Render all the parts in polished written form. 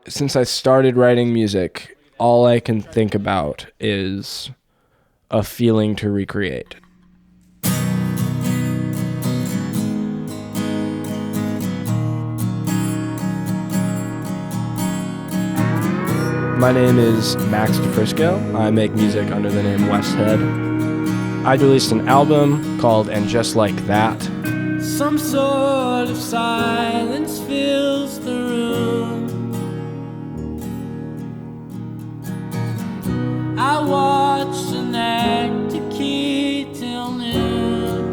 since I started writing music, all I can think about is a feeling to recreate. My name is Max DiFrisco. I make music under the name Westhead. I released an album called And Just Like That. Some sort of silence fills the room. I watched an actor key till noon.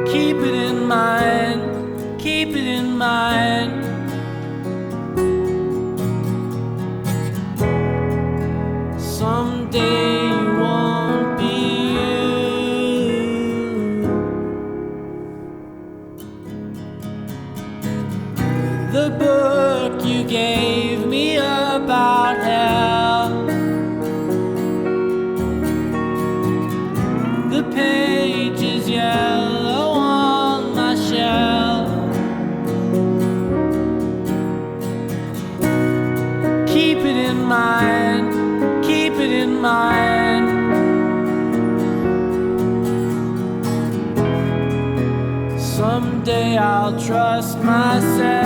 Keep it in mind, keep it in mind. Someday you won't be you. The book you gave me about hell, the page is yellow on my shelf. Keep it in mind, keep it in mind. Someday I'll trust myself.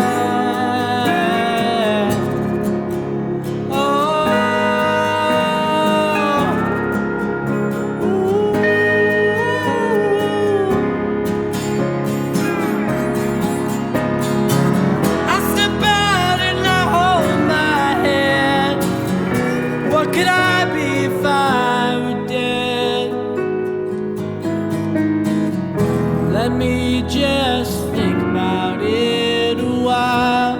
Could I be if I were dead? Let me just think about it a while.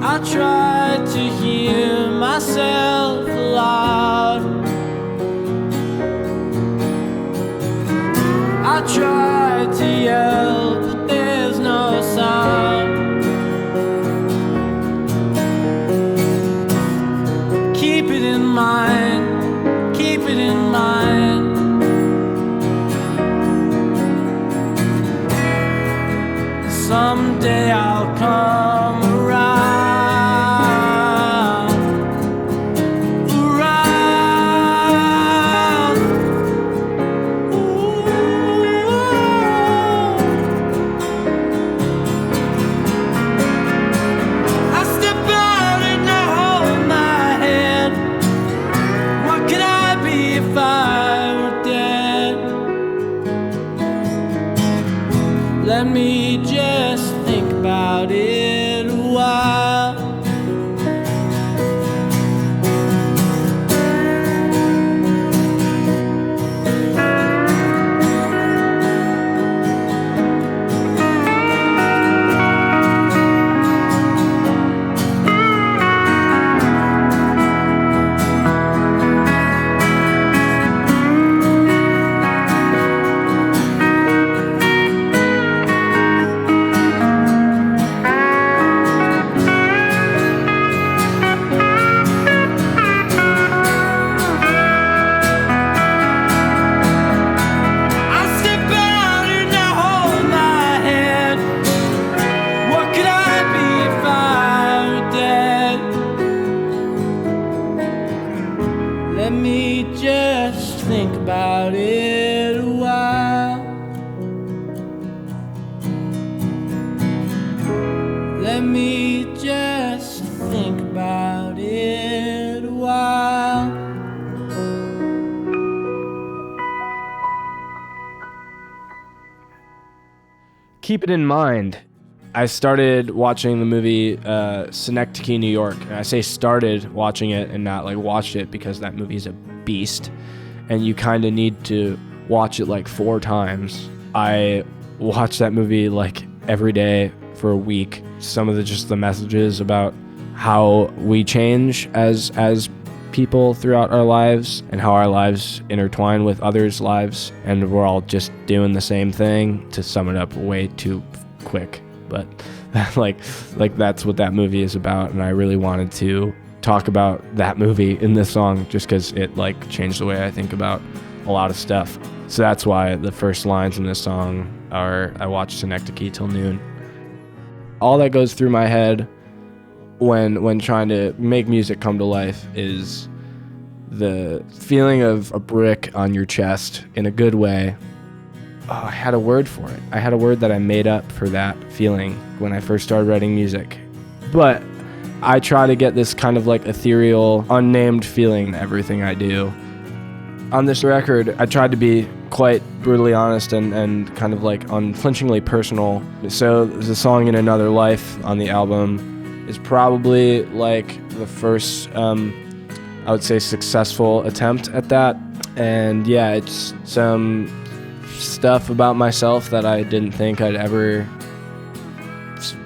I tried to hear myself aloud. I tried to yell, but there's no sound. Keep it in mind, keep it in mind. Someday I'll come around. Let me just think about it a while. Let me just think about it a while. Let me just think about it a while. Keep it in mind, I started watching the movie Synecdoche, New York. And I say started watching it and not like watched it because that movie's a beast. And you kind of need to watch it like 4 times. I watched that movie like every day for a week. Some of the messages about how we change as people throughout our lives and how our lives intertwine with others' lives, and we're all just doing the same thing, to sum it up way too quick. But like that's what that movie is about, and I really wanted to talk about that movie in this song just because it like changed the way I think about a lot of stuff. So that's why the first lines in this song are, I watched Synecdoche till noon. All that goes through my head when trying to make music come to life is the feeling of a brick on your chest in a good way. Oh, I had a word for it. I had a word that I made up for that feeling when I first started writing music. But I try to get this kind of like ethereal, unnamed feeling in everything I do. On this record, I tried to be quite brutally honest and kind of like unflinchingly personal. So the song In Another Life on the album is probably like the first, I would say, successful attempt at that. And yeah, it's some stuff about myself that I didn't think I'd ever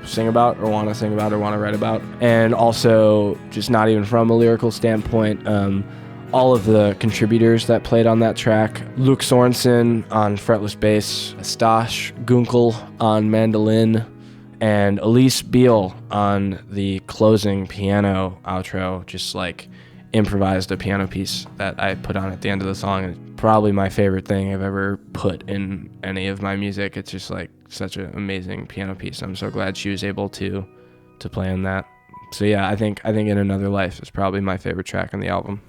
sing about or want to sing about or want to write about. And also, just not even from a lyrical standpoint, all of the contributors that played on that track: Luke Sorensen on fretless bass, Stash Gunkel on mandolin, and Elise Beale on the closing piano outro, just like improvised a piano piece that I put on at the end of the song. It's probably my favorite thing I've ever put in any of my music. It's just like such an amazing piano piece. I'm so glad she was able to play on that. So yeah, I think In Another Life is probably my favorite track on the album.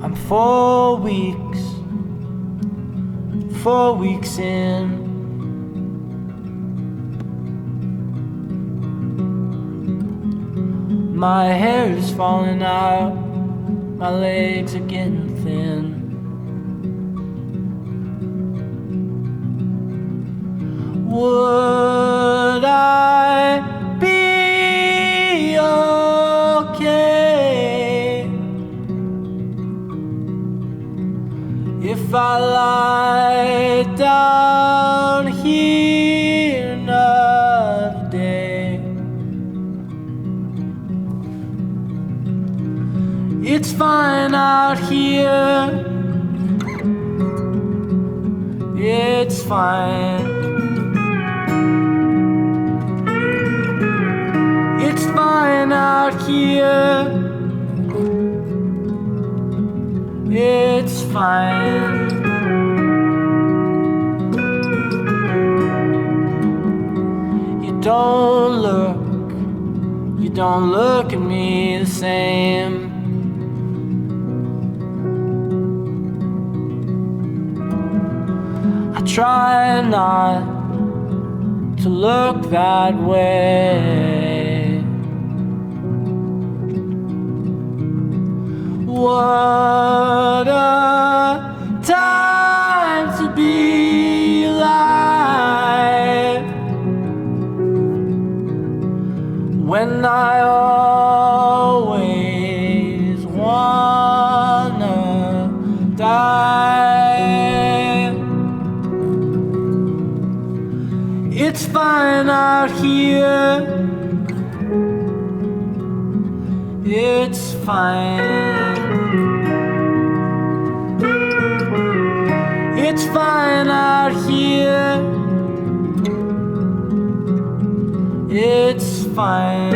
I'm 4 weeks in. My hair is falling out, my legs are getting thin. Would I be okay if I lie down here another day? It's fine out here, it's fine. It's fine out here, it's fine. You don't look at me the same. I try not to look that way. What a time to be alive, when I always wanna die. It's fine out here, it's fine. It's fine out here, it's fine.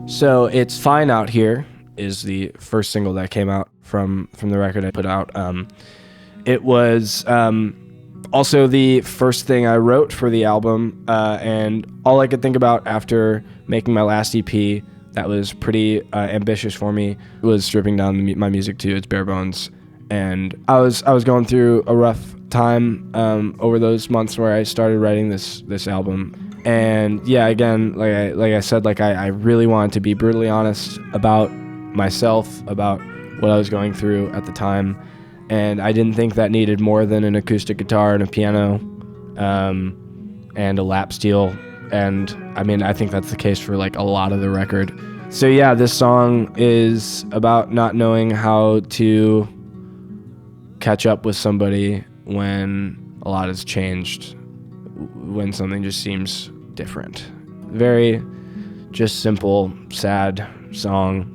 So It's Fine Out Here is the first single that came out from the record I put out. It was also the first thing I wrote for the album, and all I could think about after making my last EP that was pretty ambitious for me was stripping down my music to its bare bones. And I was going through a rough time over those months where I started writing this album. And yeah, again, like I said, I really wanted to be brutally honest about myself, about what I was going through at the time. And I didn't think that needed more than an acoustic guitar and a piano and a lap steel. And I mean, I think that's the case for like a lot of the record. So yeah, this song is about not knowing how to catch up with somebody when a lot has changed, when something just seems different. Very just simple, sad song.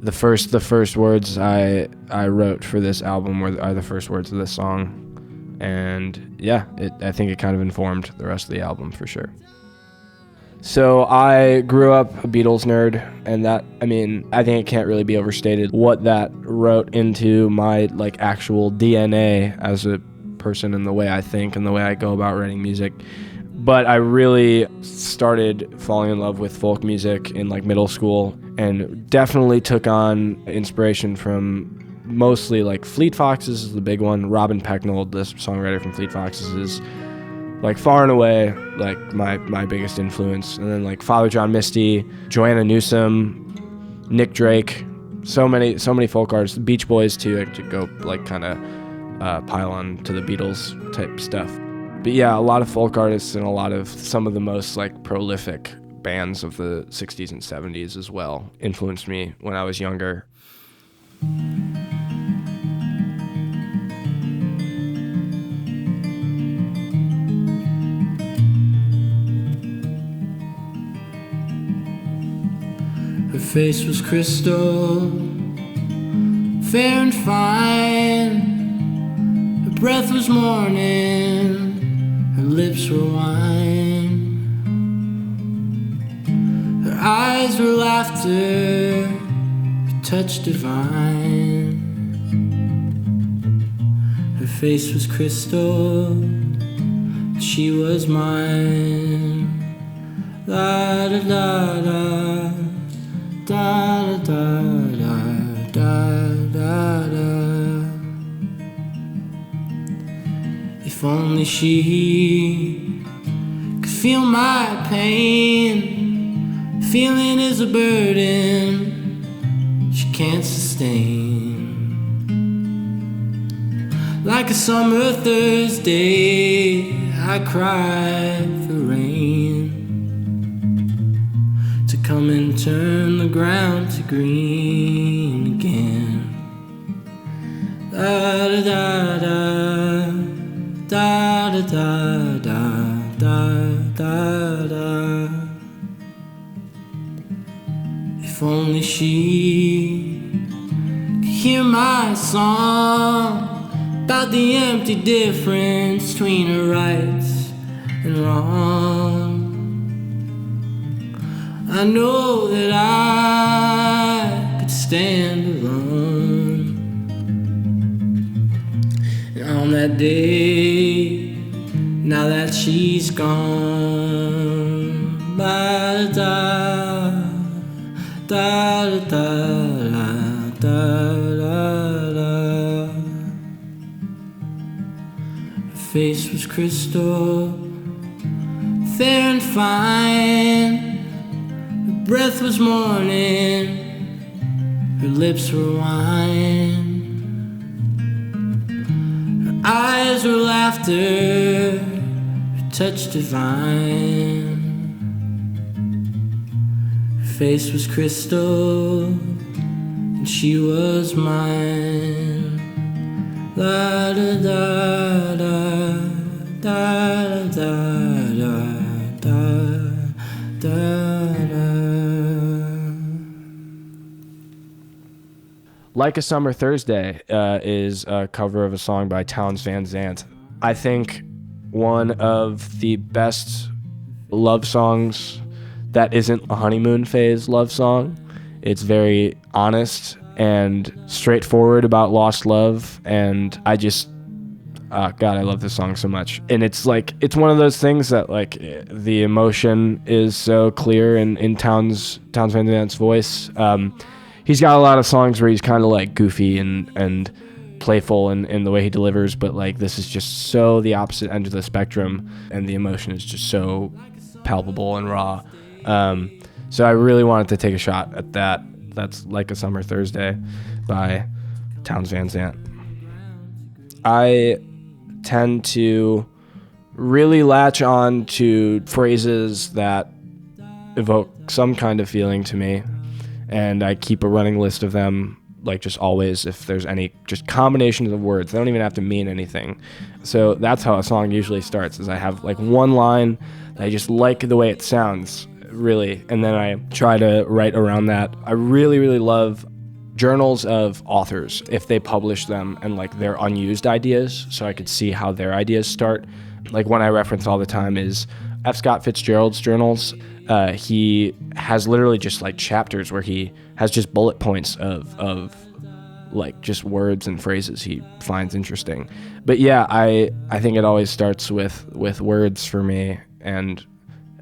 The first words I wrote for this album are the first words of this song. And yeah, I think it kind of informed the rest of the album for sure. So I grew up a Beatles nerd, and I think it can't really be overstated what that wrote into my like actual DNA as a person and the way I think and the way I go about writing music. But I really started falling in love with folk music in like middle school, and definitely took on inspiration from mostly like Fleet Foxes is the big one. Robin Pecknold, the songwriter from Fleet Foxes, is like far and away like my biggest influence. And then like Father John Misty, Joanna Newsom, Nick Drake, so many folk artists, Beach Boys too, to go like kind of pile on to the Beatles type stuff. But yeah, a lot of folk artists and a lot of some of the most like prolific bands of the 60s and 70s as well influenced me when I was younger. Her face was crystal, fair and fine. Her breath was morning, her lips were wine. Her eyes were laughter, her touch divine. Her face was crystal, she was mine. La da da da. Da da da da da da. If only she could feel my pain. Feeling is a burden she can't sustain. Like a summer Thursday, I cried for rain to come and turn the ground to green again. Da da da da da da da da da da. If only she could hear my song about the empty difference between her rights and wrong. I know that I could stand alone. And on that day, now that she's gone, da da da da da da da da. Her face was crystal, fair and fine. Breath was morning, her lips were wine. Her eyes were laughter, her touch divine. Her face was crystal, and she was mine. La da da da da da da da da. Like a Summer Thursday is a cover of a song by Townes Van Zandt. I think one of the best love songs that isn't a honeymoon phase love song. It's very honest and straightforward about lost love, and I just, God, I love this song so much. And it's like, it's one of those things that like the emotion is so clear in Townes Van Zandt's voice. He's got a lot of songs where he's kind of like goofy and playful in the way he delivers, but like this is just so the opposite end of the spectrum, and the emotion is just so palpable and raw. So I really wanted to take a shot at that. That's Like a Summer Thursday by Townes Van Zandt. I tend to really latch on to phrases that evoke some kind of feeling to me, and I keep a running list of them, like just always, if there's any just combinations of words. They don't even have to mean anything. So that's how a song usually starts, is I have like one line that I just like the way it sounds, really, and then I try to write around that. I really, really love journals of authors, if they publish them, and like their unused ideas, so I could see how their ideas start. Like one I reference all the time is F. Scott Fitzgerald's journals. He has literally just like chapters where he has just bullet points of like just words and phrases he finds interesting. But yeah, I think it always starts with words for me, and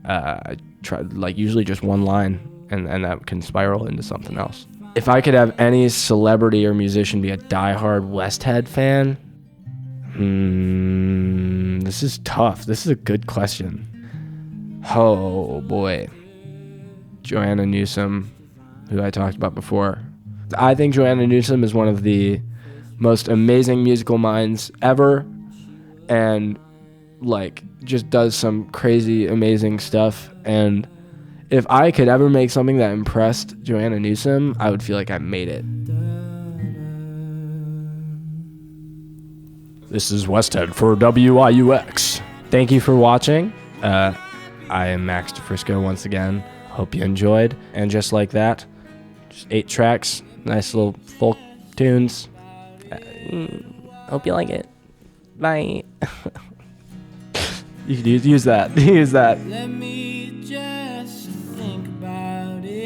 I try like usually just one line, and that can spiral into something else. If I could have any celebrity or musician be a diehard Westhead fan, this is tough. This is a good question. Oh boy. Joanna Newsom, who I talked about before. I think Joanna Newsom is one of the most amazing musical minds ever, and like just does some crazy amazing stuff. And if I could ever make something that impressed Joanna Newsom, I would feel like I made it. This is Westhead for WIUX. Thank you for watching. I am Max DiFrisco once again. Hope you enjoyed. And just like that, just 8 tracks, nice little folk tunes. Hope you like it. Bye. You can use that. Use that. Let me just think about it.